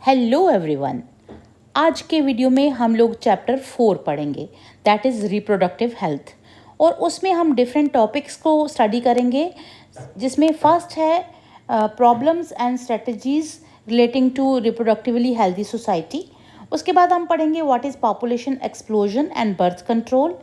Hello everyone. आज के video में हम लोग चैप्टर 4 पढ़ेंगे, दैट इज़ रिप्रोडक्टिव हेल्थ। और उसमें हम डिफरेंट टॉपिक्स को स्टडी करेंगे, जिसमें फर्स्ट है problems and strategies relating to reproductively healthy society. उसके बाद हम पढ़ेंगे what is population explosion and birth control.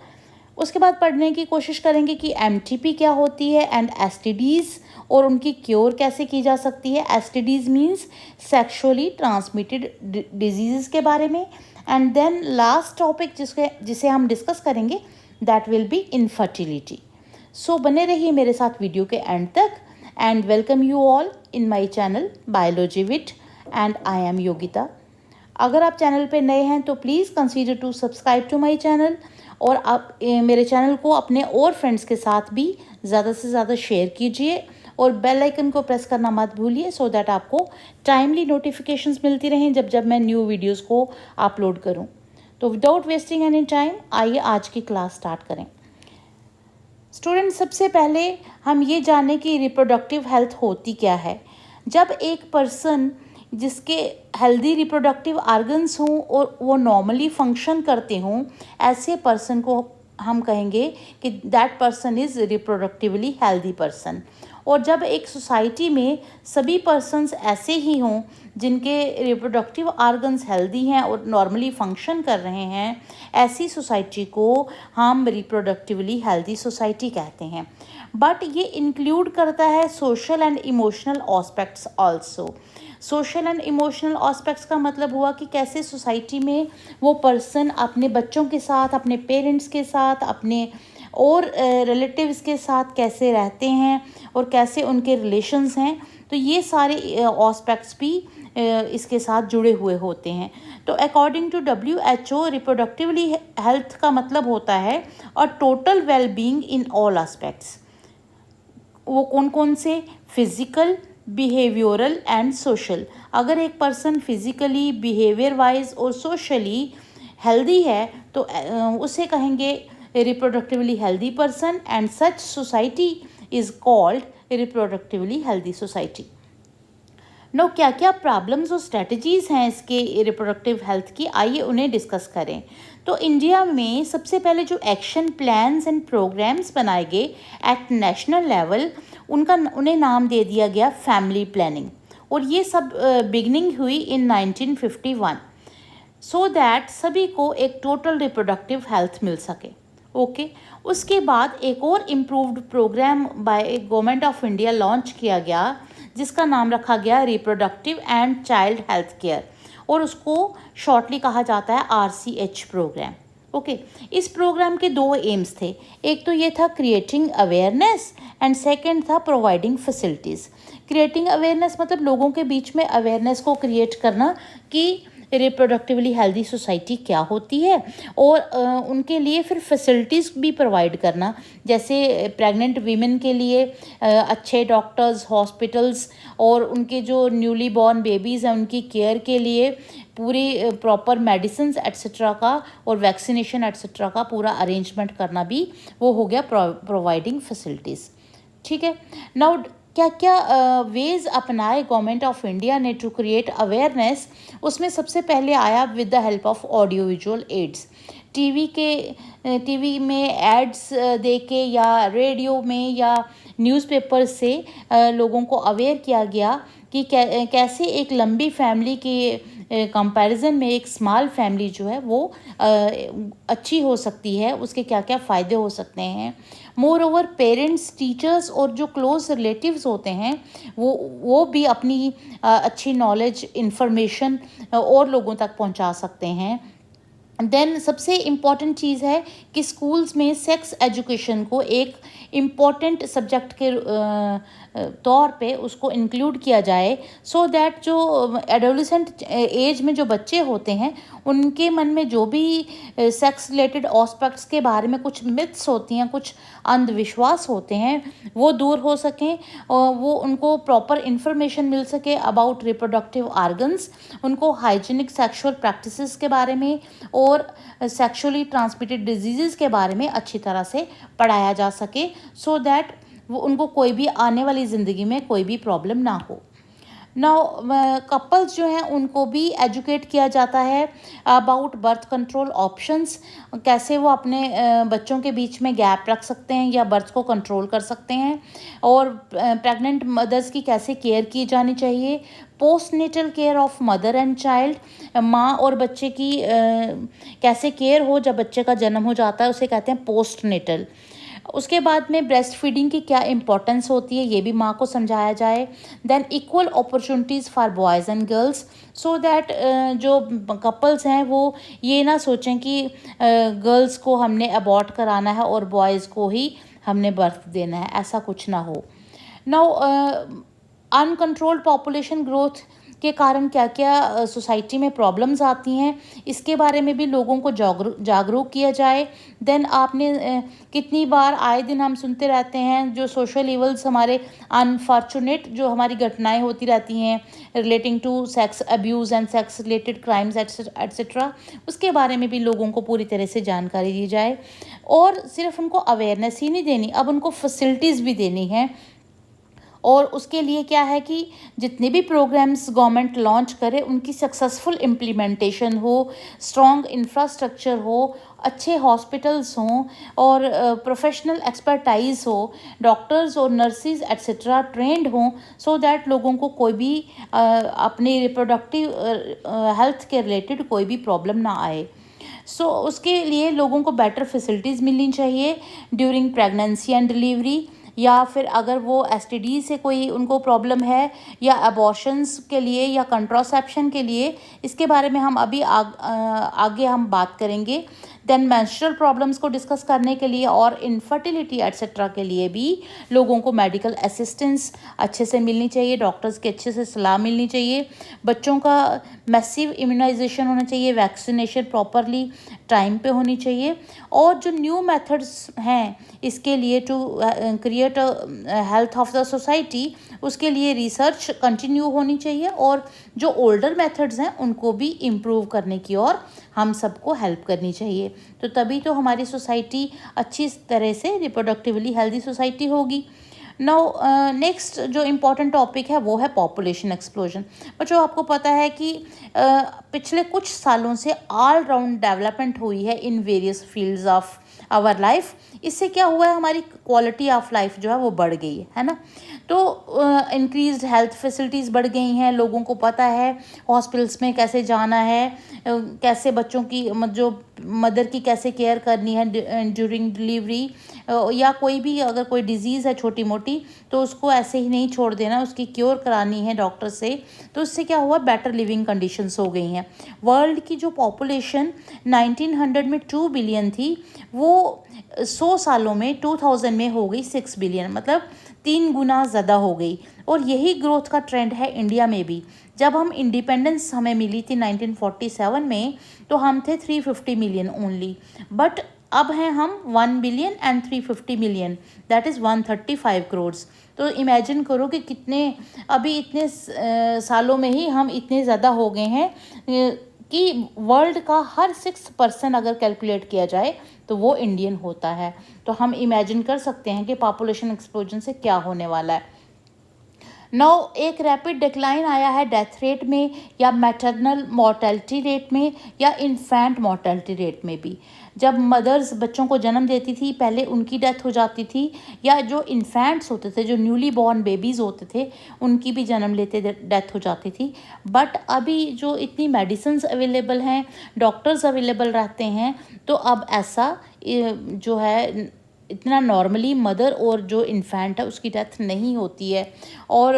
उसके बाद पढ़ने की कोशिश करेंगे कि एमटीपी क्या होती है एंड एसटीडीज़ और उनकी क्योर कैसे की जा सकती है। एसटीडीज़ मीन्स सेक्सुअली ट्रांसमिटेड डिजीज़ के बारे में। एंड देन लास्ट टॉपिक जिसे हम डिस्कस करेंगे that will be infertility. So बने रहिए मेरे साथ वीडियो के एंड तक। And welcome you all in my channel biology with and I am Yogita. अगर आप चैनल पे नए हैं तो please consider to subscribe to my channel, और आप मेरे चैनल को अपने और फ्रेंड्स के साथ भी ज़्यादा से ज़्यादा शेयर कीजिए और बेल आइकन को प्रेस करना मत भूलिए, सो दैट आपको टाइमली नोटिफिकेशंस मिलती रहें जब मैं न्यू वीडियोस को अपलोड करूं। तो विदाउट वेस्टिंग एनी टाइम आइए आज की क्लास स्टार्ट करें। स्टूडेंट, सबसे पहले हम ये जानें कि रिप्रोडक्टिव हेल्थ होती क्या है। जब एक पर्सन जिसके हेल्दी रिप्रोडक्टिव आर्गन्स हों और वो नॉर्मली फंक्शन करते हों, ऐसे पर्सन को हम कहेंगे कि that person is reproductively healthy person. और जब एक सोसाइटी में सभी पर्सन्स ऐसे ही हों जिनके रिप्रोडक्टिव आर्गन्स हेल्दी हैं और नॉर्मली फंक्शन कर रहे हैं, ऐसी सोसाइटी को हम रिप्रोडक्टिवली हेल्दी सोसाइटी कहते हैं। बट ये इंक्लूड करता है social and emotional aspects also. Social and emotional aspects का मतलब हुआ कि कैसे सोसाइटी में वो पर्सन अपने बच्चों के साथ, अपने पेरेंट्स के साथ, अपने और रिलेटिव्स के साथ कैसे रहते हैं और कैसे उनके रिलेशंस हैं। तो ये सारे एस्पेक्ट्स भी इसके साथ जुड़े हुए होते हैं। तो according to WHO, reproductively health का मतलब होता है और total well being in all aspects. वो कौन कौन से? Physical, behavioural and social. अगर एक पर्सन फिजिकली, बिहेवियर वाइज और सोशली हेल्दी है तो उसे कहेंगे reproductively healthy person, and such society is called reproductively healthy society. Now, क्या क्या प्रॉब्लम्स और स्ट्रेटजीज़ हैं इसके रिप्रोडक्टिव हेल्थ की, आइए उन्हें डिस्कस करें। तो इंडिया में सबसे पहले जो एक्शन प्लान्स एंड प्रोग्राम्स बनाए गए एट नेशनल लेवल, उन्हें नाम दे दिया गया फैमिली प्लानिंग। और ये सब बिगनिंग हुई इन 1951, सो दैट सभी को एक टोटल रिप्रोडक्टिव हेल्थ मिल सके। ओके उसके बाद एक और improved programme by government of India launch किया गया, जिसका नाम रखा गया reproductive and child health care, और उसको शॉर्टली कहा जाता है RCH प्रोग्राम। ओके इस प्रोग्राम के दो एम्स थे। एक तो ये था क्रिएटिंग अवेयरनेस एंड सेकंड था प्रोवाइडिंग फैसिलिटीज़। क्रिएटिंग अवेयरनेस मतलब लोगों के बीच में अवेयरनेस को क्रिएट करना कि रिप्रोडक्टिवली हेल्दी सोसाइटी क्या होती है, और उनके लिए फिर फैसिलिटीज़ भी प्रोवाइड करना, जैसे प्रेग्नेंट वीमेन के लिए अच्छे डॉक्टर्स, हॉस्पिटल्स, और उनके जो न्यूली बॉर्न बेबीज़ हैं उनकी केयर के लिए पूरी प्रॉपर मेडिसिन एट्सेट्रा का और वैक्सीनेशन एट्सेट्रा का पूरा अरेंजमेंट करना भी वो हो गया प्रोवाइडिंग फैसिलिटीज़। ठीक है, नाउ क्या क्या वेज़ अपनाए गवर्नमेंट ऑफ इंडिया ने टू क्रिएट अवेयरनेस। उसमें सबसे पहले आया with the help of audio visual aids. TV में एड्स दे के या रेडियो में या न्यूज़पेपर से लोगों को अवेयर किया गया कि कैसे एक लंबी फैमिली के कंपैरिजन में एक स्मॉल फैमिली जो है वो अच्छी हो सकती है, उसके क्या क्या फ़ायदे हो सकते हैं। मोर ओवर पेरेंट्स, टीचर्स और जो क्लोज रिलेटिव्स होते हैं वो भी अपनी अच्छी नॉलेज, इंफॉर्मेशन और लोगों तक पहुंचा सकते हैं। देन सबसे इम्पॉर्टेंट चीज़ है कि स्कूल्स में सेक्स एजुकेशन को एक इम्पॉर्टेंट सब्जेक्ट के तौर पे उसको इंक्लूड किया जाए, सो दैट जो एडोलेसेंट एज में जो बच्चे होते हैं उनके मन में जो भी सेक्स रिलेटेड एस्पेक्ट्स के बारे में कुछ मिथ्स होती हैं, कुछ अंधविश्वास होते हैं, वो दूर हो सकें और वो उनको प्रॉपर इन्फॉर्मेशन मिल सके अबाउट रिप्रोडक्टिव आर्गन्स, उनको हाइजीनिक सेक्सुअल प्रैक्टिसेस के बारे में और सेक्सुअली ट्रांसमिटेड डिजीज़ के बारे में अच्छी तरह से पढ़ाया जा सके, सो दैट वो उनको कोई भी आने वाली ज़िंदगी में कोई भी प्रॉब्लम ना हो। नाउ कपल्स जो हैं उनको भी एजुकेट किया जाता है अबाउट बर्थ कंट्रोल ऑप्शंस, कैसे वो अपने बच्चों के बीच में गैप रख सकते हैं या बर्थ को कंट्रोल कर सकते हैं, और प्रेग्नेंट मदर्स की कैसे केयर की जानी चाहिए, post natal care of mother and child, माँ और बच्चे की कैसे केयर हो जब बच्चे का जन्म हो जाता है, उसे कहते हैं पोस्ट नेटल। उसके बाद में ब्रेस्ट फीडिंग की क्या इंपॉर्टेंस होती है ये भी माँ को समझाया जाए। Than equal opportunities for boys and girls, so that जो कपल्स हैं वो ये ना सोचें कि गर्ल्स को हमने अबॉर्ट कराना है और बॉयज़ को ही हमने बर्थ देना है, ऐसा कुछ ना हो। नाउ अनकंट्रोल्ड पॉपुलेशन ग्रोथ के कारण क्या क्या सोसाइटी में प्रॉब्लम्स आती हैं, इसके बारे में भी लोगों को जागरूक किया जाए। देन आपने कितनी बार आए दिन हम सुनते रहते हैं जो सोशल इवल्स हमारे अनफॉर्चुनेट जो हमारी घटनाएं होती रहती हैं relating to sex abuse and sex related crimes etcetera, उसके बारे में भी लोगों को पूरी तरह से जानकारी दी जाए। और सिर्फ उनको अवेयरनेस ही नहीं देनी, अब उनको फैसिलिटीज़ भी देनी है। और उसके लिए क्या है कि जितने भी प्रोग्राम्स गवर्नमेंट लॉन्च करे उनकी सक्सेसफुल इम्प्लीमेंटेशन हो, स्ट्रॉन्ग इंफ्रास्ट्रक्चर हो, अच्छे हॉस्पिटल्स हों और प्रोफेशनल एक्सपर्टाइज हो, डॉक्टर्स और नर्सिस एट्सेट्रा ट्रेंड हों, सो दैट लोगों को कोई भी अपनी रिप्रोडक्टिव हेल्थ के रिलेटेड कोई भी प्रॉब्लम ना आए। उसके लिए लोगों को बेटर फैसिलिटीज़ मिलनी चाहिए ड्यूरिंग प्रेगनेंसी एंड डिलीवरी, या फिर अगर वो एसटीडी से कोई उनको प्रॉब्लम है या अबॉर्शंस के लिए या कंट्रासेप्शन के लिए, इसके बारे में हम अभी आगे हम बात करेंगे। देन मेंस्ट्रुअल प्रॉब्लम्स को डिस्कस करने के लिए और इनफर्टिलिटी एट्सेट्रा के लिए भी लोगों को मेडिकल असिस्टेंस अच्छे से मिलनी चाहिए, डॉक्टर्स की अच्छे से सलाह मिलनी चाहिए, बच्चों का मैसिव इम्यूनाइजेशन होना चाहिए, वैक्सीनेशन प्रॉपरली टाइम पे होनी चाहिए। और जो न्यू मेथड्स हैं इसके लिए to create health of the society, उसके लिए रिसर्च कंटिन्यू होनी चाहिए और जो ओल्डर मेथड्स हैं उनको भी इम्प्रूव करने की ओर हम सबको हेल्प करनी चाहिए। तो तभी तो हमारी सोसाइटी अच्छी तरह से रिप्रोडक्टिवली हेल्दी सोसाइटी होगी। नाउ नेक्स्ट जो इम्पॉर्टेंट टॉपिक है वो है पॉपुलेशन एक्सप्लोजन। बच्चों आपको पता है कि पिछले कुछ सालों से ऑल राउंड डेवलपमेंट हुई है in various fields of our life. इससे क्या हुआ है, हमारी क्वालिटी ऑफ लाइफ जो है वो बढ़ गई है ना। तो इंक्रीज्ड हेल्थ फैसिलिटीज़ बढ़ गई हैं, लोगों को पता है हॉस्पिटल्स में कैसे जाना है, कैसे बच्चों की जो मदर की कैसे केयर करनी है ड्यूरिंग डिलीवरी, या कोई भी अगर कोई डिजीज़ है छोटी मोटी तो उसको ऐसे ही नहीं छोड़ देना, उसकी क्योर करानी है डॉक्टर से। तो उससे क्या हुआ, बेटर लिविंग कंडीशंस हो गई हैं। वर्ल्ड की जो पॉपुलेशन 1900 में 2 बिलियन थी वो 100 सालों में 2000 में हो गई 6 बिलियन, मतलब 3 गुना ज़्यादा हो गई। और यही ग्रोथ का ट्रेंड है इंडिया में भी। जब हम इंडिपेंडेंस हमें मिली थी 1947 में तो हम थे 350 मिलियन ओनली, बट अब हैं हम 1 billion and 350 million, that is 135 crores. तो इमेजिन करो कि कितने अभी इतने सालों में ही हम इतने ज़्यादा हो गए हैं कि वर्ल्ड का हर 6% अगर कैलकुलेट किया जाए तो वो इंडियन होता है। तो हम इमेजिन कर सकते हैं कि पॉपुलेशन एक्सप्लोजन से क्या होने वाला है। एक रैपिड डिक्लाइन आया है डेथ रेट में या मैटरनल मॉर्टेलिटी रेट में या इन्फेंट मॉर्टेलिटी रेट में भी। जब मदर्स बच्चों को जन्म देती थी पहले उनकी डेथ हो जाती थी, या जो इन्फेंट्स होते थे जो न्यूली बॉर्न बेबीज़ होते थे उनकी भी जन्म लेते डेथ हो जाती थी। बट अभी जो इतनी मेडिसिन्स अवेलेबल हैं, डॉक्टर्स अवेलेबल रहते हैं, तो अब ऐसा जो है इतना नॉर्मली मदर और जो इन्फेंट है उसकी डेथ नहीं होती है। और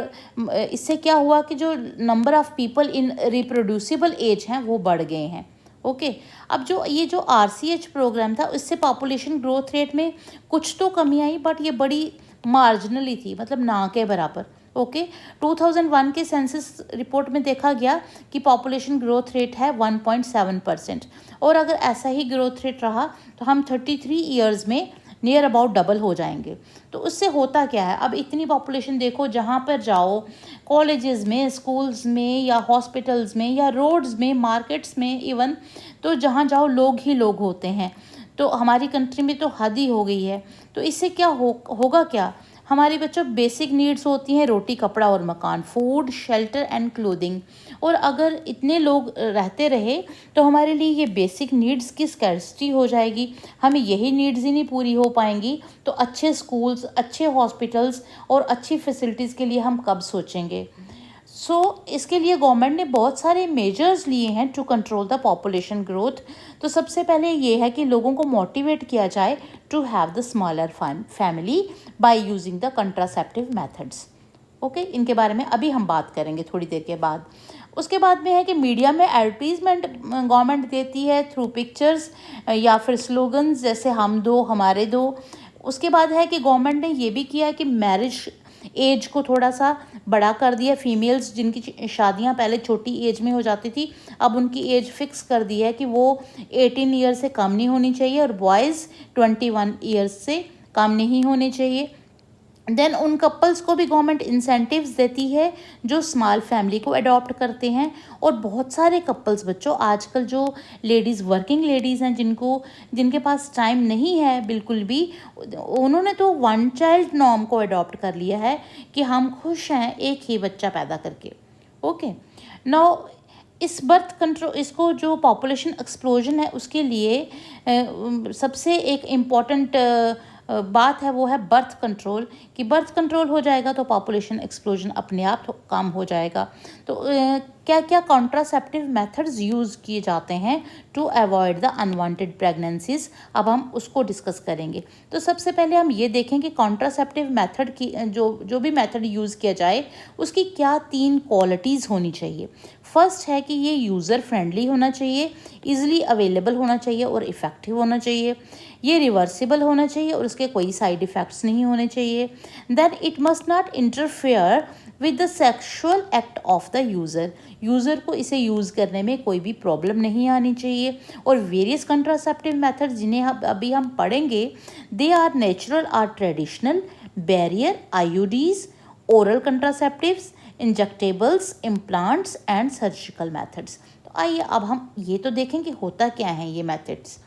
इससे क्या हुआ कि जो number of people in reproducible age हैं वो बढ़ गए हैं। ओके, अब जो ये जो RCH प्रोग्राम था इससे पॉपुलेशन ग्रोथ रेट में कुछ तो कमी आई, बट ये बड़ी मार्जिनली थी, मतलब ना के बराबर। ओके, 2001 के सेंसस रिपोर्ट में देखा गया कि पॉपुलेशन ग्रोथ रेट है 1.7%, और अगर ऐसा ही ग्रोथ रेट रहा तो हम 33 ईयर्स में नियर अबाउट डबल हो जाएंगे। तो उससे होता क्या है, अब इतनी पॉपुलेशन देखो, जहाँ पर जाओ कॉलेजेस में, स्कूल्स में या हॉस्पिटल्स में या रोड्स में, मार्केट्स में इवन, तो जहाँ जाओ लोग ही लोग होते हैं। तो हमारी कंट्री में तो हद ही हो गई है। तो इससे क्या होगा क्या, हमारे बच्चों बेसिक नीड्स होती हैं रोटी, कपड़ा और मकान, फूड, शेल्टर एंड क्लोथिंग। और अगर इतने लोग रहते रहे तो हमारे लिए ये बेसिक नीड्स की स्कैर्सिटी हो जाएगी, हमें यही नीड्स ही नहीं पूरी हो पाएंगी तो अच्छे स्कूल्स, अच्छे हॉस्पिटल्स और अच्छी फैसिलिटीज़ के लिए हम कब सोचेंगे। इसके लिए गवर्नमेंट ने बहुत सारे मेजर्स लिए हैं to control the population growth. तो सबसे पहले ये है कि लोगों को मोटिवेट किया जाए to have the smaller family by using the contraceptive methods. Okay, इनके बारे में अभी हम बात करेंगे थोड़ी देर के बाद। उसके बाद में है कि मीडिया में एडवर्टीजमेंट गवर्नमेंट देती है थ्रू पिक्चर्स या फिर स्लोगन्स जैसे हम दो हमारे दो। उसके बाद है कि गवर्नमेंट ने ये भी किया है कि मैरिज एज को थोड़ा सा बड़ा कर दिया। फीमेल्स जिनकी शादियां पहले छोटी एज में हो जाती थी, अब उनकी एज फिक्स कर दी है कि वो 18 ईयर से कम नहीं होनी चाहिए और बॉयज़ 21 ईयर्स से कम नहीं होने चाहिए। देन उन कपल्स को भी गवर्नमेंट इंसेंटिव्स देती है जो स्मॉल फैमिली को अडॉप्ट करते हैं। और बहुत सारे कपल्स बच्चों, आजकल जो लेडीज़, वर्किंग लेडीज़ हैं, जिनके पास टाइम नहीं है बिल्कुल भी, उन्होंने तो वन चाइल्ड नॉर्म को अडॉप्ट कर लिया है कि हम खुश हैं एक ही बच्चा पैदा करके। ओके, नाउ इस बर्थ कंट्रोल, इसको जो पॉपुलेशन एक्सप्लोजन है उसके लिए सबसे एक इम्पॉर्टेंट बात है वो है बर्थ कंट्रोल। कि बर्थ कंट्रोल हो जाएगा तो पॉपुलेशन एक्सप्लोजन अपने आप कम हो जाएगा। तो क्या क्या कॉन्ट्रासेप्टिव मेथड्स यूज़ किए जाते हैं to avoid the unwanted pregnancies, अब हम उसको डिस्कस करेंगे। तो सबसे पहले हम ये देखें कि कॉन्ट्रासेप्टिव मेथड की जो भी मेथड यूज़ किया जाए उसकी क्या 3 क्वालिटीज़ होनी चाहिए। फर्स्ट है कि ये यूज़र फ्रेंडली होना चाहिए, ईजिली अवेलेबल होना चाहिए और इफ़ेक्टिव होना चाहिए। ये रिवर्सिबल होना चाहिए और उसके कोई साइड इफ़ेक्ट्स नहीं होने चाहिए। Then it must not interfere with the sexual act of the user को इसे यूज़ करने में कोई भी प्रॉब्लम नहीं आनी चाहिए। और वेरियस कंट्रासेप्टिव मेथड्स जिन्हें अभी हम पढ़ेंगे, they are natural or traditional, barrier, IUDs, oral contraceptives, injectables, implants and surgical methods. तो आइए अब हम ये तो देखें कि होता क्या है ये methods.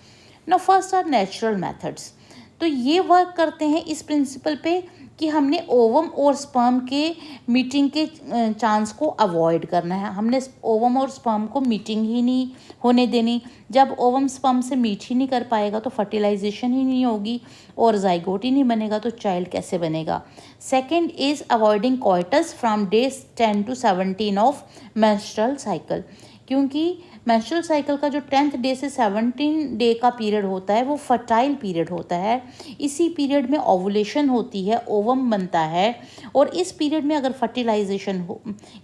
Now first are natural methods. तो ये वर्क करते हैं इस प्रिंसिपल पे कि हमने ओवम और स्पर्म के मीटिंग के चांस को अवॉइड करना है। हमने ओवम और स्पर्म को मीटिंग ही नहीं होने देनी। जब ओवम स्पर्म से मीट ही नहीं कर पाएगा तो फर्टिलाइजेशन ही नहीं होगी और जाइगोट ही नहीं बनेगा तो चाइल्ड कैसे बनेगा। Second is avoiding coitus from days 10 to 17 of menstrual cycle. क्योंकि मेंस्ट्रुअल साइकिल का जो 10th डे से 17 डे का पीरियड होता है वो फर्टाइल पीरियड होता है। इसी पीरियड में ओवुलेशन होती है, ओवम बनता है और इस पीरियड में अगर फर्टिलाइजेशन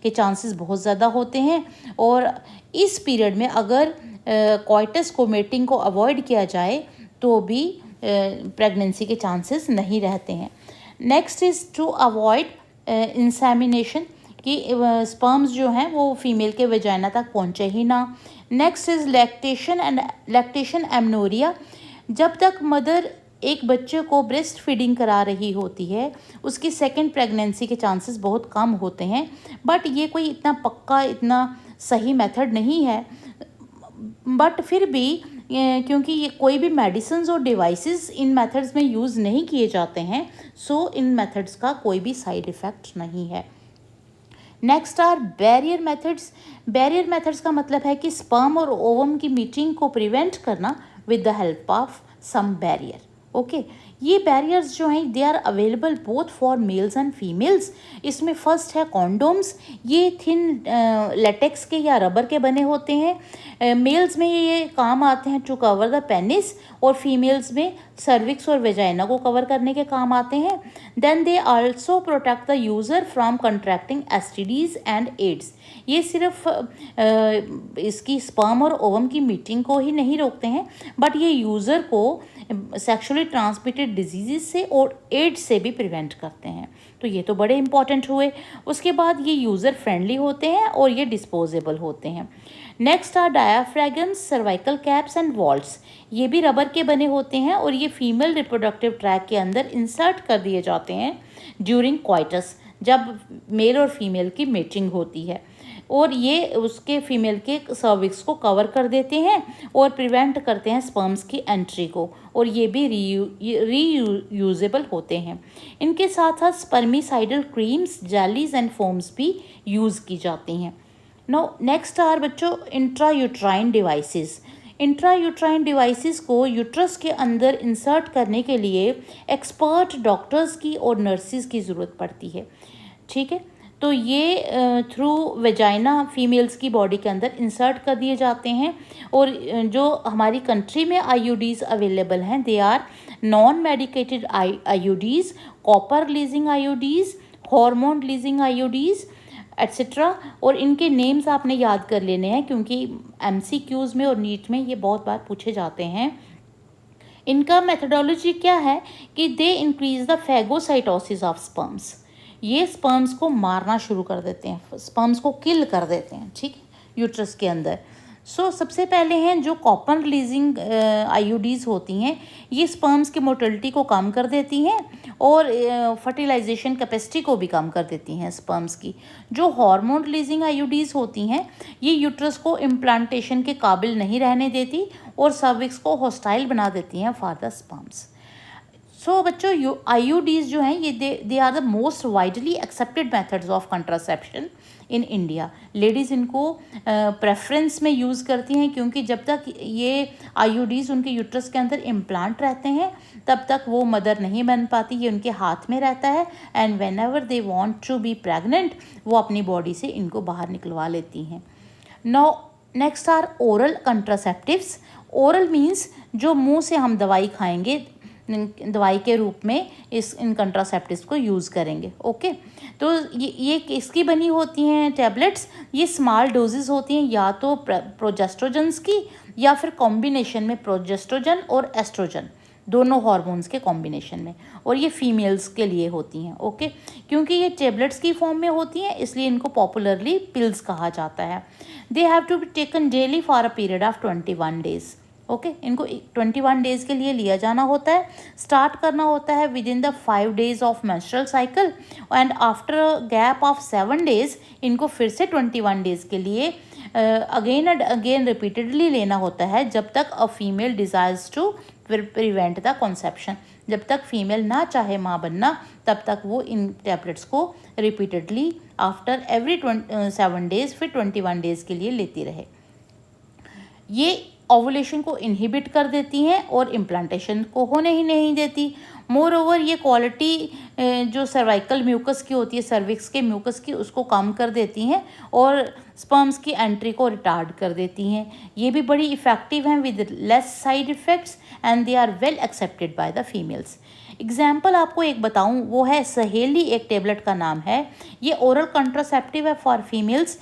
के चांसेस बहुत ज़्यादा होते हैं। और इस पीरियड में अगर कोइटस को, मेटिंग को अवॉइड किया जाए तो भी प्रेगनेंसी के चांसेस नहीं रहते हैं। Next is to avoid insemination, कि स्पर्म्स जो हैं वो फीमेल के वेजाइना तक पहुँचे ही ना। Next is lactation amenorrhoea. जब तक मदर एक बच्चे को ब्रेस्ट फीडिंग करा रही होती है उसकी सेकंड प्रेगनेंसी के चांसेस बहुत कम होते हैं। बट ये कोई इतना पक्का, इतना सही मेथड नहीं है। बट फिर भी क्योंकि ये कोई भी मेडिसिन और डिवाइसेस इन मेथड्स में यूज़ नहीं किए जाते हैं, सो इन मेथड्स का कोई भी साइड इफ़ेक्ट नहीं है। Next are barrier methods. Barrier methods का मतलब है कि स्पर्म और ओवम की मीटिंग को प्रिवेंट करना with the help of some barrier. Okay, ये बैरियर्स जो हैं they are available both for males and females. इसमें फर्स्ट है कॉन्डोम्स। ये थिन लेटेक्स के या रबर के बने होते हैं। मेल्स में ये काम आते हैं टू कवर द पेनिस और फीमेल्स में सर्विक्स और वेजाइना को कवर करने के काम आते हैं। Then they also protect the user from contracting STDs and AIDS. ये सिर्फ इसकी स्पर्म और ओवम की मीटिंग को ही नहीं रोकते हैं बट ये यूज़र को सेक्सुअली ट्रांसमिटेड डिजीज़ से और एड्स से भी प्रिवेंट करते हैं। तो ये तो बड़े इंपॉर्टेंट हुए। उसके बाद ये यूज़र फ्रेंडली होते हैं और ये डिस्पोजेबल होते हैं। Next are diaphragms, cervical caps and vaults. ये भी रबर के बने होते हैं और ये फीमेल रिप्रोडक्टिव ट्रैक के अंदर इंसर्ट कर दिए जाते हैं ड्यूरिंग क्वाइटस, जब मेल और फीमेल की मेटिंग होती है। और ये उसके फीमेल के सर्विक्स को कवर कर देते हैं और प्रिवेंट करते हैं स्पर्म्स की एंट्री को, और ये भी रीयूजेबल होते हैं। इनके साथ साथ spermicidal creams, jellies and foams भी यूज़ की जाती हैं। नो नेक्स्ट आर बच्चों इंट्रायूट्राइन डिवाइसेस। इंट्रायूट्राइन डिवाइसेस को यूट्रस के अंदर इंसर्ट करने के लिए एक्सपर्ट डॉक्टर्स की और नर्सिस की ज़रूरत पड़ती है। ठीक है, तो ये थ्रू वेजाइना फीमेल्स की बॉडी के अंदर इंसर्ट कर दिए जाते हैं। और जो हमारी कंट्री में आईयूडीज़ अवेलेबल हैं, they are non medicated IUDs, copper releasing IUDs, hormone releasing IUDs etcetera. और इनके नेम्स आपने याद कर लेने हैं क्योंकि एमसीक्यूज़ में और नीट में ये बहुत बार पूछे जाते हैं। इनका मेथडोलॉजी क्या है कि they increase the phagocytosis of sperms. ये स्पर्म्स को मारना शुरू कर देते हैं, स्पर्म्स को किल कर देते हैं, ठीक है, यूट्रस के अंदर। सबसे पहले हैं जो कॉपर रिलीजिंग आईयूडीज़ होती हैं, ये स्पर्म्स की मोटिलिटी को कम कर देती हैं और फर्टिलाइजेशन कैपेसिटी को भी कम कर देती हैं स्पर्म्स की। जो हार्मोन रिलीजिंग आईयूडीज़ होती हैं, ये यूट्रस को इम्प्लांटेशन के काबिल नहीं रहने देती और सर्विक्स को हॉस्टाइल बना देती हैं फॉर द स्पर्म्स। बच्चों आईयूडीज़ जो हैं ये they are the most widely accepted methods of contraception in India. Ladies इनको प्रेफरेंस में यूज़ करती हैं क्योंकि जब तक ये आईयूडीज़ उनके यूट्रस के अंदर इम्प्लांट रहते हैं तब तक वो मदर नहीं बन पाती, ये उनके हाथ में रहता है। And whenever they want to be pregnant वो अपनी बॉडी से इनको बाहर निकलवा लेती हैं। Next are oral contraceptives. Oral means जो मुंह से हम दवाई खाएंगे, दवाई के रूप में इन कंट्रासेप्टिव्स को यूज़ करेंगे। ओके, तो ये किसकी बनी होती हैं टैबलेट्स? ये स्मॉल डोजेस होती हैं या तो प्रोजेस्ट्रोजन्स की या फिर कॉम्बिनेशन में प्रोजेस्ट्रोजन और एस्ट्रोजन, दोनों हार्मोन्स के कॉम्बिनेशन में, और ये फीमेल्स के लिए होती हैं। ओके, क्योंकि ये टैबलेट्स की फॉर्म में होती हैं इसलिए इनको पॉपुलरली पिल्स कहा जाता है। They have to be taken daily for a period of 21 days. Okay, इनको 21 डेज़ के लिए लिया जाना होता है। स्टार्ट करना होता है with in the 5 days of menstrual cycle and after gap of 7 days इनको फिर से 21 डेज़ के लिए अगेन एंड अगेन रिपीटेडली लेना होता है जब तक a female desires to prevent the conception. जब तक फीमेल ना चाहे माँ बनना तब तक वो इन टैबलेट्स को रिपीटेडली आफ्टर एवरी 7 डेज़ फिर 21 डेज़ के लिए लेती रहे। ये ओवुलेशन को इनहिबिट कर देती हैं और इम्प्लांटेशन को होने ही नहीं देती। मोर ओवर ये क्वालिटी जो सर्वाइकल म्यूकस की होती है, सर्विक्स के म्यूकस की, उसको कम कर देती हैं और स्पर्म्स की एंट्री को रिटार्ड कर देती हैं। ये भी बड़ी इफ़ेक्टिव हैं with less side effects and they are well accepted by the females. Example आपको एक बताऊं, वो है सहेली, एक टेबलेट का नाम है। ये ओरल कंट्रासेप्टिव है फॉर फीमेल्स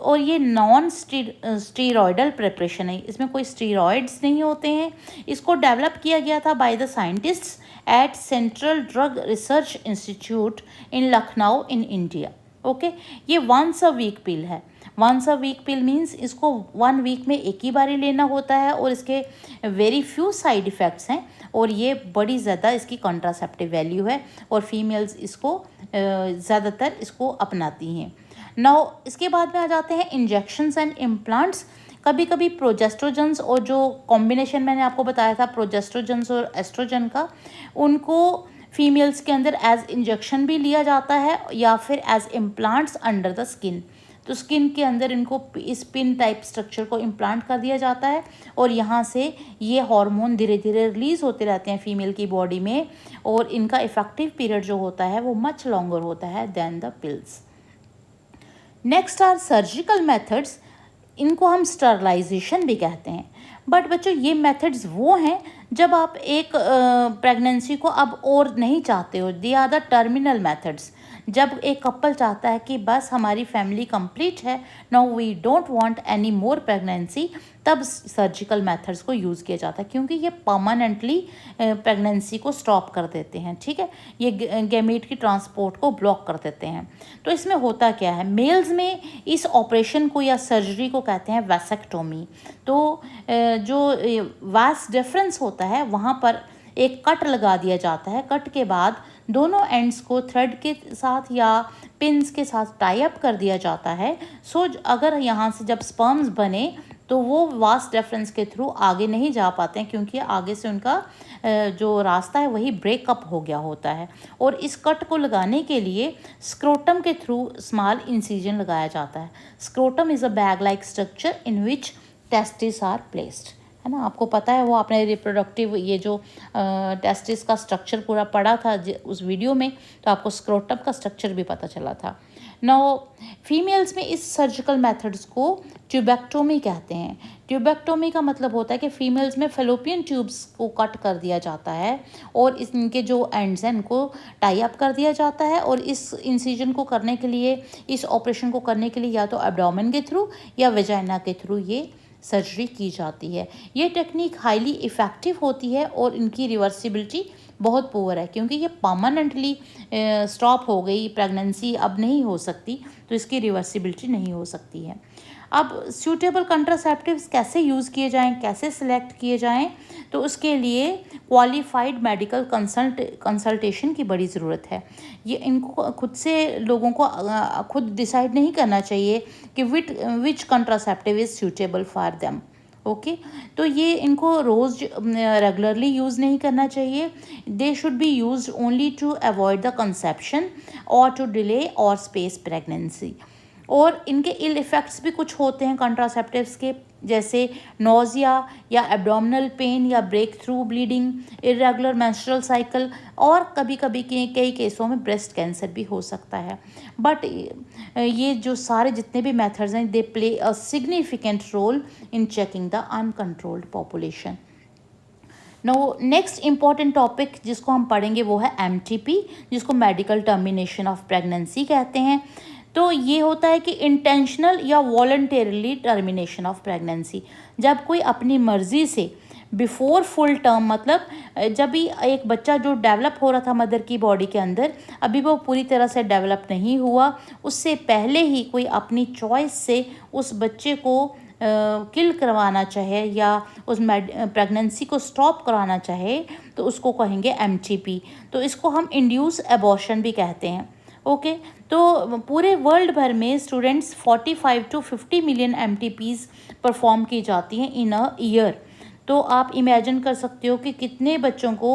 और ये नॉन स्टीरॉयडल प्रिपरेशन है, इसमें कोई स्टीरॉयड्स नहीं होते हैं। इसको डेवलप किया गया था by the scientists at central drug research institute in Lucknow in India. Okay, ये वंस अ वीक पिल है। Once a week pill means इसको 1 वीक में एक ही बारी लेना होता है और इसके वेरी फ्यू साइड इफ़ेक्ट्स हैं और ये बड़ी ज़्यादा इसकी कॉन्ट्रासेप्टिव वैल्यू है और फीमेल्स इसको ज़्यादातर इसको अपनाती हैं। नाउ इसके बाद में आ जाते हैं इंजेक्शंस एंड इम्प्लांट्स। कभी कभी प्रोजेस्ट्रोजन्स और जो कॉम्बिनेशन मैंने आपको बताया था प्रोजेस्ट्रोजन्स और एस्ट्रोजन का, उनको फीमेल्स के अंदर एज इंजेक्शन भी लिया जाता है या फिर as implants under the skin. तो स्किन के अंदर इनको इस पिन टाइप स्ट्रक्चर को इम्प्लांट कर दिया जाता है और यहाँ से ये हार्मोन धीरे धीरे रिलीज़ होते रहते हैं फीमेल की बॉडी में और इनका इफ़ेक्टिव पीरियड जो होता है वो मच लॉन्गर होता है than the pills. Next are surgical methods. इनको हम स्टरलाइजेशन भी कहते हैं। बट बच्चों ये मेथड्स वो हैं जब आप एक प्रेगनेंसी को अब और नहीं चाहते हो। They are the terminal methods. जब एक कपल चाहता है कि बस हमारी फैमिली कंप्लीट है, now we don't want any more pregnancy, तब सर्जिकल मेथड्स को यूज़ किया जाता है क्योंकि ये परमानेंटली प्रेगनेंसी को स्टॉप कर देते हैं। ठीक है, ये गैमीट की ट्रांसपोर्ट को ब्लॉक कर देते हैं। तो इसमें होता क्या है, मेल्स में इस ऑपरेशन को या सर्जरी को कहते हैं वैसेक्टोमी। तो जो वास डिफरेंस होता है वहाँ पर एक कट लगा दिया जाता है। कट के बाद दोनों एंड्स को थ्रेड के साथ या पिन्स के साथ टाई अप कर दिया जाता है। सो अगर यहाँ से जब स्पर्म्स बने तो वो वास्ट डिफरेंस के थ्रू आगे नहीं जा पाते हैं, क्योंकि आगे से उनका जो रास्ता है वही ब्रेकअप हो गया होता है। और इस कट को लगाने के लिए स्क्रोटम के थ्रू स्मॉल इंसिजन लगाया जाता है। Scrotum is a bag like structure in which testis are placed, है ना। आपको पता है, वो आपने रिप्रोडक्टिव ये जो टेस्टिस का स्ट्रक्चर पूरा पढ़ा था उस वीडियो में, तो आपको स्क्रोटम का स्ट्रक्चर भी पता चला था। नाउ फीमेल्स में इस सर्जिकल मेथड्स को ट्यूबेक्टोमी कहते हैं। ट्यूबेक्टोमी का मतलब होता है कि फीमेल्स में फेलोपियन ट्यूब्स को कट कर दिया जाता है और इनके जो एंड्स हैं इनको टाई अप कर दिया जाता है। और इस इंसिजन को करने के लिए, इस ऑपरेशन को करने के लिए या तो एब्डोमेन के थ्रू या वेजाइना के थ्रू ये सर्जरी की जाती है। ये टेक्निक हाईली इफ़ेक्टिव होती है और इनकी रिवर्सिबिलिटी बहुत पुअर है, क्योंकि ये परमानेंटली स्टॉप हो गई, प्रेगनेंसी अब नहीं हो सकती, तो इसकी रिवर्सिबिलिटी नहीं हो सकती है। अब सूटेबल कंट्रासेप्टिव्स कैसे यूज़ किए जाएं, कैसे सिलेक्ट किए जाएं, तो उसके लिए क्वालिफाइड मेडिकल कंसल्टेशन की बड़ी ज़रूरत है। ये इनको खुद से लोगों को खुद डिसाइड नहीं करना चाहिए कि which contraceptive is suitable for them. Okay, तो ये इनको रोज़ रेगुलरली यूज़ नहीं करना चाहिए। They should be used only to avoid the conception और टू डिले और स्पेस प्रेगनेंसी। और इनके इल इफ़ेक्ट्स भी कुछ होते हैं कंट्रासेप्टिव्स के, जैसे नोज़िया या एब्डोमिनल पेन या breakthrough bleeding, irregular menstrual cycle, और कभी कभी कई केसों में ब्रेस्ट कैंसर भी हो सकता है। बट ये जो सारे जितने भी मेथड्स हैं, they play a significant role in checking the uncontrolled population. Now next important topic जिसको हम पढ़ेंगे वो है MTP, जिसको मेडिकल टर्मिनेशन ऑफ प्रेगनेंसी कहते हैं। तो ये होता है कि इंटेंशनल या वॉलंटरली टर्मिनेशन ऑफ प्रेगनेंसी, जब कोई अपनी मर्ज़ी से बिफोर फुल टर्म, मतलब जब भी एक बच्चा जो डेवलप हो रहा था मदर की बॉडी के अंदर, अभी वो पूरी तरह से डेवलप नहीं हुआ, उससे पहले ही कोई अपनी चॉइस से उस बच्चे को किल करवाना चाहे या उस प्रेगनेंसी को स्टॉप कराना चाहे, तो उसको कहेंगे MTP। तो इसको हम इंड्यूस एबॉर्शन भी कहते हैं। ओके, तो पूरे वर्ल्ड भर में students 45 to 50 million MTPs perform की जाती हैं इन अ ईयर। तो आप इमेजिन कर सकते हो कि कितने बच्चों को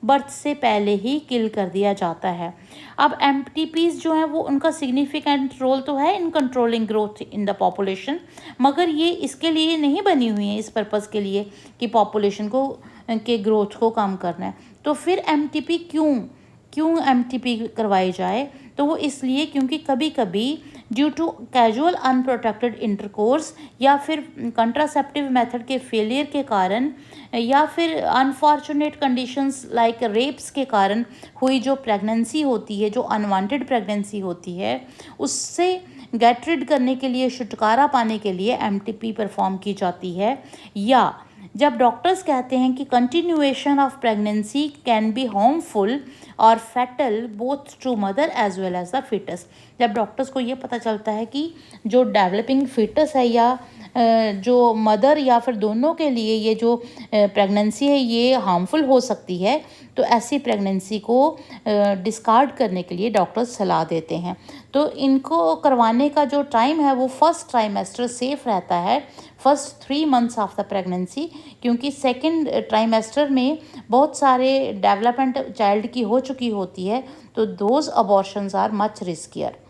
बर्थ से पहले ही किल कर दिया जाता है। अब MTPs जो हैं वो, उनका सिग्निफिकेंट रोल तो है in controlling growth in the population, मगर ये इसके लिए नहीं बनी हुई हैं, इस पर्पज़ के लिए कि पॉपुलेशन को के ग्रोथ को कम करना है। तो फिर MTP क्यों MTP करवाई जाए, तो वो इसलिए क्योंकि कभी कभी due to casual unprotected intercourse या फिर कंट्रासेप्टिव मेथड के फेलियर के कारण या फिर अनफॉर्चुनेट कंडीशंस लाइक रेप्स के कारण हुई जो प्रेगनेंसी होती है, जो अनवांटेड प्रेगनेंसी होती है, उससे गेट रिड करने के लिए, छुटकारा पाने के लिए MTP परफॉर्म की जाती है। या जब डॉक्टर्स कहते हैं कि continuation of pregnancy can be harmful और fatal both to mother as well as the foetus, जब डॉक्टर्स को ये पता चलता है कि जो डेवलपिंग फिटस है या जो मदर या फिर दोनों के लिए ये जो प्रेगनेंसी है ये हार्मफुल हो सकती है, तो ऐसी प्रेगनेंसी को डिस्कार्ड करने के लिए डॉक्टर्स सलाह देते हैं। तो इनको करवाने का जो टाइम है वो फर्स्ट ट्राइमेस्टर सेफ रहता है, first 3 months of the pregnancy, क्योंकि सेकेंड ट्राइमेस्टर में बहुत सारे डेवलपमेंट चाइल्ड की हो चुकी होती है, तो those abortions are much riskier.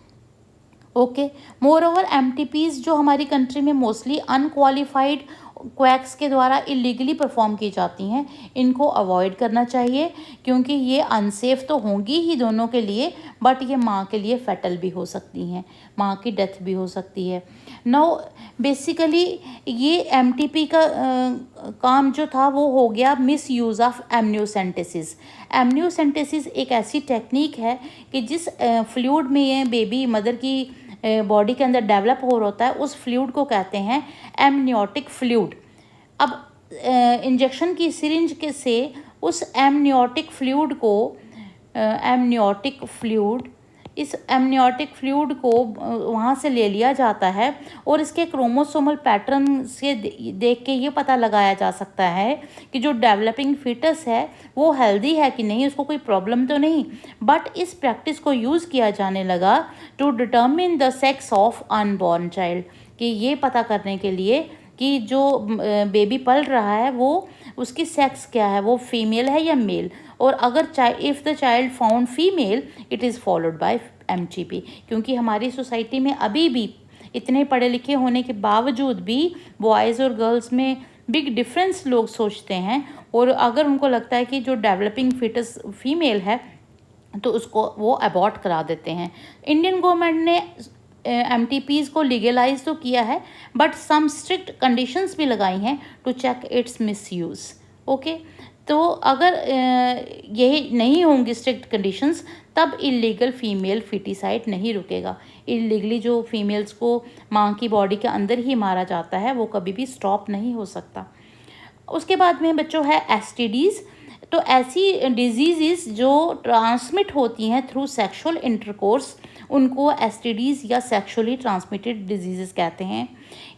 Okay, moreover MTPs जो हमारी कंट्री में मोस्टली अनक्वालिफाइड क्वैक्स के द्वारा इलीगली परफॉर्म की जाती हैं, इनको अवॉइड करना चाहिए, क्योंकि ये अनसेफ तो होंगी ही दोनों के लिए, बट ये माँ के लिए फैटल भी हो सकती हैं, माँ की डेथ भी हो सकती है। नाउ बेसिकली ये MTP का काम जो था वो हो गया miss use of amniocentesis. Amniocentesis एक ऐसी टेक्निक है कि जिस फ्लूइड में ये बेबी मदर की बॉडी के अंदर डेवलप हो रहा होता है, उस फ्लूइड को कहते हैं एमनियोटिक फ्लूइड। अब इंजेक्शन की सिरिंज के से उस एमनियोटिक फ्लूइड इस एमनियोटिक फ्लूइड को वहाँ से ले लिया जाता है और इसके क्रोमोसोमल पैटर्न से देख के ये पता लगाया जा सकता है कि जो डेवलपिंग फीटस है वो हेल्दी है कि नहीं, उसको कोई प्रॉब्लम तो नहीं। बट इस प्रैक्टिस को यूज़ किया जाने लगा to determine the sex of unborn child, कि ये पता करने के लिए कि जो बेबी पल रहा है वो उसकी सेक्स क्या है, वो फीमेल है या मेल। और अगर if the child found female it is followed by MTP, क्योंकि हमारी सोसाइटी में अभी भी इतने पढ़े लिखे होने के बावजूद भी बॉयज़ और गर्ल्स में बिग डिफरेंस लोग सोचते हैं, और अगर उनको लगता है कि जो डेवलपिंग फीटस फीमेल है तो उसको वो अबॉर्ट करा देते हैं। इंडियन गवर्नमेंट ने MTPs को लीगलाइज तो किया है बट सम स्ट्रिक्ट कंडीशंस भी लगाई हैं to check its misuse. Okay, तो अगर यही नहीं होंगी स्ट्रिक्ट कंडीशंस तब इलीगल फीमेल फीटिसाइड नहीं रुकेगा। इलीगली जो फीमेल्स को माँ की बॉडी के अंदर ही मारा जाता है वो कभी भी स्टॉप नहीं हो सकता। उसके बाद में बच्चों है STDs। तो ऐसी डिजीज़ जो ट्रांसमिट होती हैं थ्रू सेक्सुअल इंटरकोर्स उनको STDs या सेक्सुअली ट्रांसमिटेड डिजीज़ कहते हैं।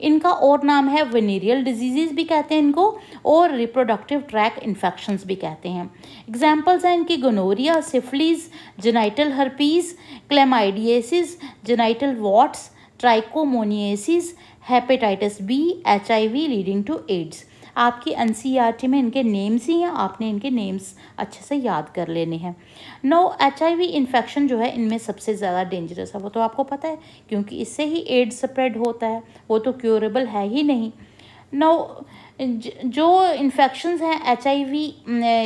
इनका और नाम है वेनेरियल डिजीज़ भी कहते हैं इनको, और रिप्रोडक्टिव ट्रैक इन्फेक्शंस भी कहते हैं। एग्जाम्पल्स हैं इनकी gonorrhoea, syphilis, genital herpes, chlamydiasis, genital warts, trichomoniasis, hepatitis B, HIV leading to AIDS. आपकी NCERT में इनके नेम्स ही हैं, आपने इनके नेम्स अच्छे से याद कर लेने हैं। नो HIV इन्फेक्शन जो है इनमें सबसे ज़्यादा डेंजरस है, वो तो आपको पता है क्योंकि इससे ही एड्स स्प्रेड होता है, वो तो क्योरेबल है ही नहीं। नो जो इन्फेक्शंस हैं HIV,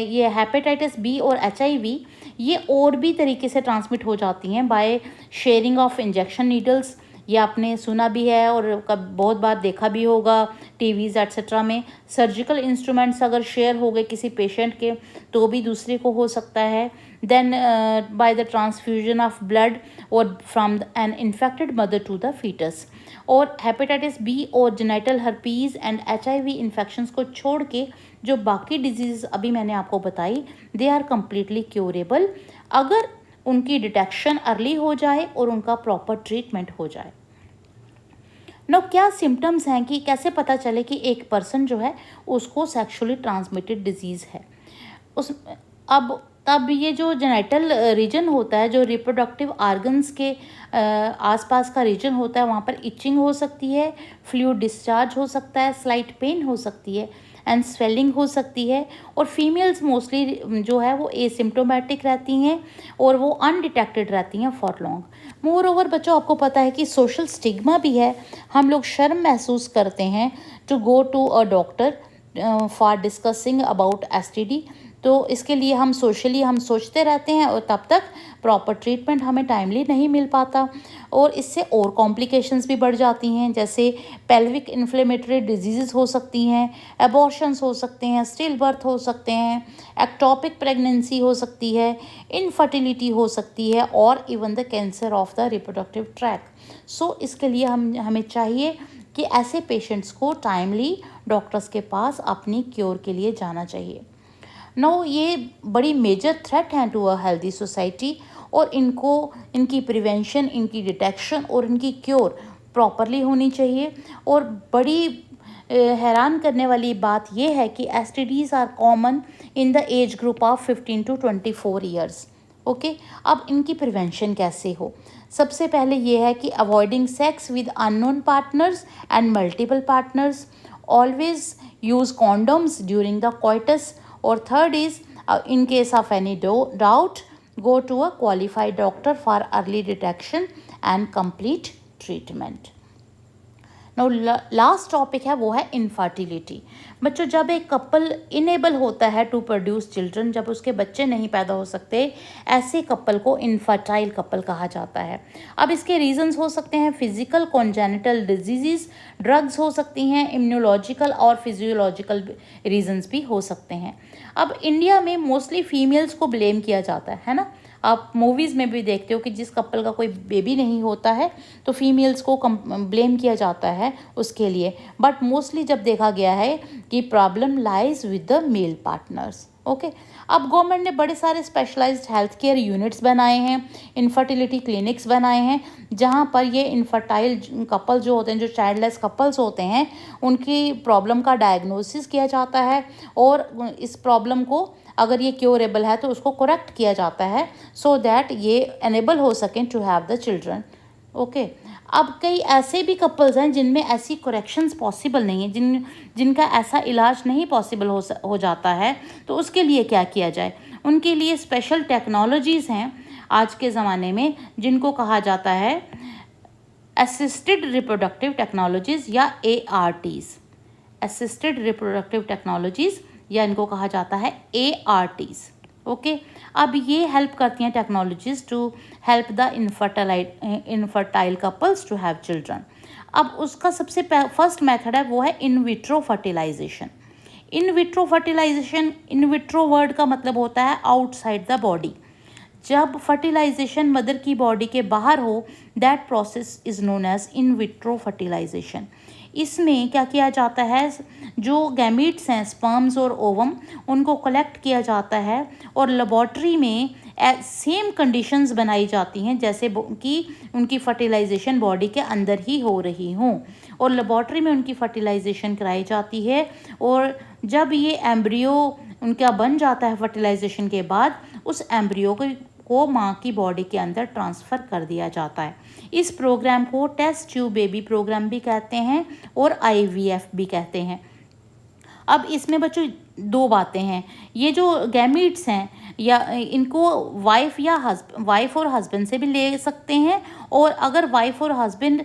ये हेपेटाइटिस B और HIV, ये और भी तरीके से ट्रांसमिट हो जाती हैं by sharing of injection needles. ये आपने सुना भी है और कब बहुत बार देखा भी होगा टीवीज़ एक्सेट्रा में। सर्जिकल इंस्ट्रूमेंट्स अगर शेयर हो गए किसी पेशेंट के तो भी दूसरे को हो सकता है। Then by the transfusion of blood और from an infected mother to the foetus. और हेपेटाइटिस B और genital herpes and HIV infections को छोड़ के जो बाकी डिजीज़ अभी मैंने आपको बताई दे आर कम्प्लीटली क्योरेबल अगर उनकी डिटेक्शन अर्ली हो जाए और उनका प्रॉपर ट्रीटमेंट हो जाए। नो क्या सिम्टम्स हैं कि कैसे पता चले कि एक पर्सन जो है उसको सेक्सुअली ट्रांसमिटेड डिजीज़ है। तब ये जो जेनाइटल रीजन होता है, जो रिप्रोडक्टिव आर्गन्स के आसपास का रीजन होता है, वहाँ पर इचिंग हो सकती है, फ्लूइड डिस्चार्ज हो सकता है, स्लाइट पेन हो सकती है एंड स्वेलिंग हो सकती है। और फीमेल्स मोस्टली जो है वो एसिम्प्टोमेटिक रहती हैं और वो अनडिटेक्टेड रहती हैं फॉर लॉन्ग। मोर ओवर बच्चों आपको पता है कि सोशल स्टिग्मा भी है, हम लोग शर्म महसूस करते हैं to go to a doctor for discussing about STD। तो इसके लिए हम सोशली हम सोचते रहते हैं और तब तक प्रॉपर ट्रीटमेंट हमें टाइमली नहीं मिल पाता और इससे और कॉम्प्लिकेशंस भी बढ़ जाती हैं, जैसे पेल्विक इन्फ्लेमेटरी डिजीज़ हो सकती हैं, एबॉर्शंस हो सकते हैं, स्टिल बर्थ हो सकते हैं, एक्टोपिक प्रेगनेंसी हो सकती है, इनफर्टिलिटी हो सकती है और even the cancer of the reproductive tract. So इसके लिए हमें चाहिए कि ऐसे पेशेंट्स को टाइमली डॉक्टर्स के पास अपनी क्योर के लिए जाना चाहिए। नो ये बड़ी मेजर थ्रेट हैं टू अ हेल्दी सोसाइटी और इनकी प्रिवेंशन, इनकी डिटेक्शन और इनकी क्योर प्रॉपरली होनी चाहिए। और बड़ी हैरान करने वाली बात यह है कि STDs are common in the age group of 15 to 24 years. Okay, अब इनकी प्रिवेंशन कैसे हो? सबसे पहले ये है कि avoiding sex with unknown partners and multiple partners, always use condoms during the coitus. और third is in case of any doubt go to a qualified doctor for early detection and complete treatment. Now last topic है वो है infertility. बच्चों जब एक couple enable होता है to produce children, जब उसके बच्चे नहीं पैदा हो सकते, ऐसे कपल को इनफर्टाइल कपल कहा जाता है। अब इसके रीजंस हो सकते हैं फिजिकल कॉन्जेनिटल डिजीज़, ड्रग्स हो सकती हैं, इम्यूनोलॉजिकल और फिजियोलॉजिकल रीजंस भी हो सकते हैं। अब इंडिया में मोस्टली फीमेल्स को ब्लेम किया जाता है ना। आप मूवीज़ में भी देखते हो कि जिस कपल का कोई बेबी नहीं होता है तो फीमेल्स को ब्लेम किया जाता है उसके लिए, बट मोस्टली जब देखा गया है कि problem lies with the male partners. Okay, अब गवर्नमेंट ने बड़े सारे स्पेशलाइज्ड हेल्थ केयर यूनिट्स बनाए हैं, इनफर्टिलिटी क्लिनिक्स बनाए हैं, जहाँ पर ये इनफर्टाइल कपल जो होते हैं, जो चाइल्डलेस कपल्स होते हैं, उनकी प्रॉब्लम का डायग्नोसिस किया जाता है और इस प्रॉब्लम को अगर ये क्योरेबल है तो उसको करेक्ट किया जाता है सो दैट ये एनेबल हो सकें to have the children. Okay, अब कई ऐसे भी कपल्स हैं जिनमें ऐसी करेक्शंस पॉसिबल नहीं है, जिनका ऐसा इलाज नहीं पॉसिबल हो जाता है, तो उसके लिए क्या किया जाए? उनके लिए स्पेशल टेक्नोलॉजीज़ हैं आज के ज़माने में जिनको कहा जाता है असिस्टेड रिप्रोडक्टिव टेक्नोलॉजीज़ या ARTs, असिस्टेड रिप्रोडक्टिव टेक्नोलॉजीज़, या इनको कहा जाता है ARTs। ओके, अब ये हेल्प करती हैं technologies to help the infertile couples to have children. अब उसका सबसे फर्स्ट मेथड है वो है in vitro fertilization. In vitro fertilization, in vitro word का मतलब होता है आउटसाइड द बॉडी। जब फर्टिलाइजेशन मदर की बॉडी के बाहर हो, that process is known as in vitro fertilization. इसमें क्या किया जाता है, जो गैमीट्स हैं, स्पर्म्स और ओवम, उनको कलेक्ट किया जाता है और लेबॉर्ट्री में सेम कंडीशंस बनाई जाती हैं जैसे कि उनकी फर्टिलाइजेशन बॉडी के अंदर ही हो रही हों, और लेबॉर्ट्री में उनकी फर्टिलाइजेशन कराई जाती है। और जब ये एम्ब्रियो उनका बन जाता है फर्टिलाइजेशन के बाद, उस एम्ब्रियो को माँ की बॉडी के अंदर ट्रांसफ़र कर दिया जाता है। इस प्रोग्राम को टेस्ट ट्यूब बेबी प्रोग्राम भी कहते हैं और IVF भी कहते हैं। अब इसमें बच्चों दो बातें हैं, ये जो गैमीट्स हैं या इनको वाइफ और हस्बैंड से भी ले सकते हैं, और अगर वाइफ और हस्बैंड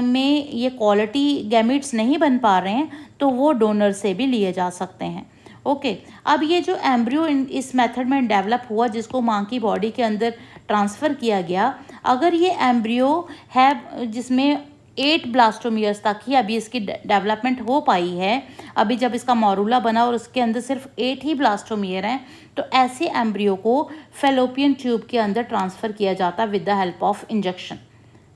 में ये क्वालिटी गैमीट्स नहीं बन पा रहे हैं तो वो डोनर से भी लिए जा सकते हैं। ओके, अब ये जो एम्ब्रियो इस मेथड में डेवलप हुआ जिसको माँ की बॉडी के अंदर ट्रांसफ़र किया गया, अगर ये एम्ब्रियो है जिसमें 8 ब्लास्टोमियर्स तक ही अभी इसकी डेवलपमेंट हो पाई है, अभी जब इसका मॉरूला बना और उसके अंदर सिर्फ 8 ही ब्लास्टोमियर हैं, तो ऐसे एम्ब्रियो को फेलोपियन ट्यूब के अंदर ट्रांसफ़र किया जाता है with the help of injection.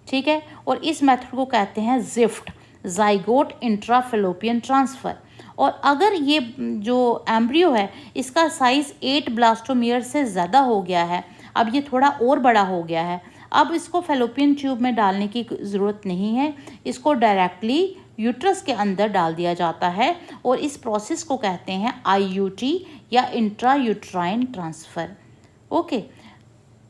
ठीक है, और इस मेथड को कहते हैं ज़िफ्ट, ज़ाइगोट इंट्राफेलोपियन ट्रांसफ़र। और अगर ये जो एम्ब्रियो है इसका साइज़ 8 ब्लास्टोमियर से ज़्यादा हो गया है, अब ये थोड़ा और बड़ा हो गया है, अब इसको फेलोपियन ट्यूब में डालने की ज़रूरत नहीं है, इसको डायरेक्टली यूट्रस के अंदर डाल दिया जाता है और इस प्रोसेस को कहते हैं IUT या इंट्रा यूट्राइन ट्रांसफ़र। ओके,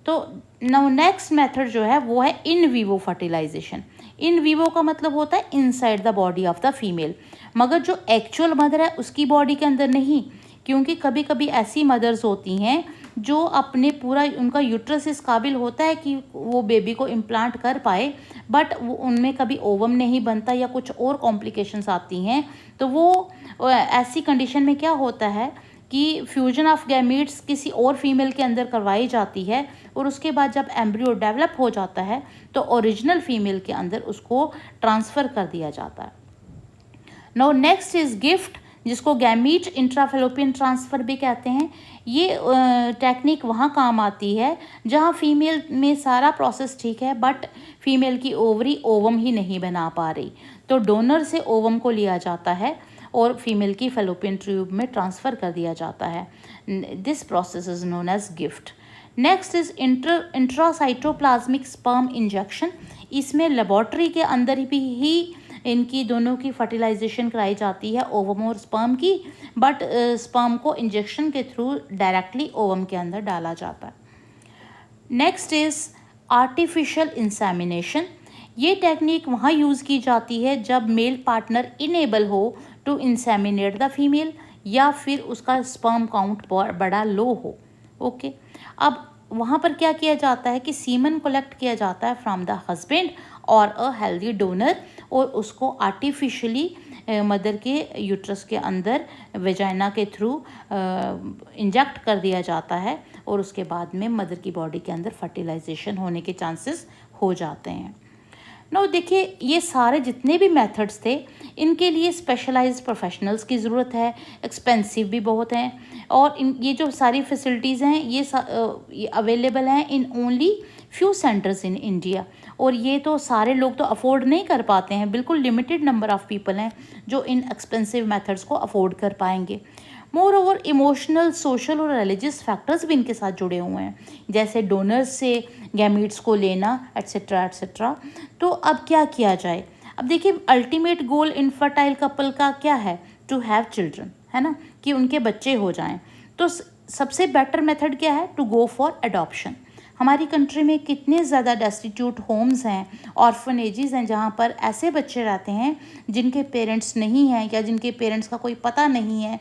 तो नाउ नेक्स्ट मेथड जो है वो है in vivo fertilization. In vivo का मतलब होता है inside the body of the female, मगर जो एक्चुअल मदर है उसकी बॉडी के अंदर नहीं, क्योंकि कभी कभी ऐसी मदर्स होती हैं जो अपने पूरा उनका यूट्रस इस काबिल होता है कि वो बेबी को इम्प्लांट कर पाए, बट वो उनमें कभी ओवम नहीं बनता या कुछ और कॉम्प्लिकेशंस आती हैं, तो वो ऐसी कंडीशन में क्या होता है कि फ्यूजन ऑफ गैमीट्स किसी और फीमेल के अंदर करवाई जाती है और उसके बाद जब एम्ब्रियो डेवलप हो जाता है तो ओरिजिनल फीमेल के अंदर उसको ट्रांसफ़र कर दिया जाता है। नाउ नेक्स्ट इज़ गिफ्ट, जिसको गैमीट इंट्राफेलोपियन ट्रांसफ़र भी कहते हैं। ये टेक्निक वहाँ काम आती है जहाँ फीमेल में सारा प्रोसेस ठीक है बट फीमेल की ओवरी ओवम ही नहीं बना पा रही, तो डोनर से ओवम को लिया जाता है और फीमेल की फेलोपियन ट्यूब में ट्रांसफ़र कर दिया जाता है। This process is known as GIFT. Next is intracytoplasmic sperm injection. इसमें लेबॉर्ट्री के अंदर ही इनकी दोनों की फर्टिलाइजेशन कराई जाती है, ओवम और स्पर्म की, बट स्पर्म को इंजेक्शन के थ्रू डायरेक्टली ओवम के अंदर डाला जाता है। Next is artificial insemination. ये टेक्निक वहाँ यूज़ की जाती है जब मेल पार्टनर इनेबल हो टू इंसेमिनेट द फीमेल या फिर उसका स्पर्म काउंट बड़ा लो हो। ओके, अब वहाँ पर क्या किया जाता है कि सीमन कलेक्ट किया जाता है फ्रॉम द हस्बैंड और अ हेल्दी डोनर और उसको आर्टिफिशियली मदर के यूट्रस के अंदर वेजाइना के थ्रू इंजेक्ट कर दिया जाता है और उसके बाद में मदर की बॉडी के अंदर फर्टिलाइजेशन होने के चांसेस हो जाते हैं। नो देखिए, ये सारे जितने भी मेथड्स थे इनके लिए स्पेशलाइज्ड प्रोफेशनल्स की ज़रूरत है, एक्सपेंसिव भी बहुत हैं, और ये जो सारी फैसिलिटीज़ हैं ये अवेलेबल हैं in only few centres in India. और ये तो सारे लोग तो अफोर्ड नहीं कर पाते हैं, बिल्कुल लिमिटेड नंबर ऑफ़ पीपल हैं जो इन एक्सपेंसिव मेथड्स को अफोर्ड कर पाएंगे। मोर ओवर इमोशनल, सोशल और रिलीजियस फैक्टर्स भी इनके साथ जुड़े हुए हैं, जैसे डोनर्स से गैमीट्स को लेना एट्सेट्रा एट्सेट्रा। तो अब क्या किया जाए? अब देखिए, अल्टीमेट गोल इनफर्टाइल कपल का क्या है? टू हैव चिल्ड्रन, है ना, कि उनके बच्चे हो जाएं। तो सबसे बेटर मेथड क्या है? To go for adoption. हमारी कंट्री में कितने ज़्यादा डेस्टिट्यूट होम्स हैं, ऑर्फनेजेस हैं, जहाँ पर ऐसे बच्चे रहते हैं जिनके पेरेंट्स नहीं हैं या जिनके पेरेंट्स का कोई पता नहीं है।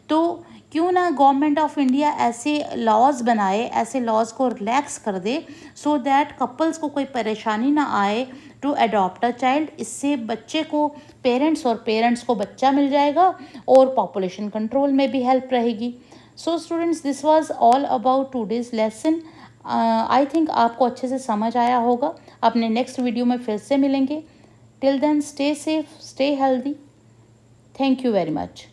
तो क्यों ना गवर्नमेंट ऑफ इंडिया ऐसे लॉज बनाए, ऐसे लॉज को रिलैक्स कर दे, सो दैट कपल्स को कोई परेशानी ना आए टू अडॉप्ट अ चाइल्ड। इससे बच्चे को पेरेंट्स और पेरेंट्स को बच्चा मिल जाएगा और पॉपुलेशन कंट्रोल में भी हेल्प रहेगी। So students, this was all about today's lesson. I think आपको अच्छे से समझ आया होगा। अपने नेक्स्ट वीडियो में फिर से मिलेंगे। Till then, stay safe, stay healthy. Thank you very much.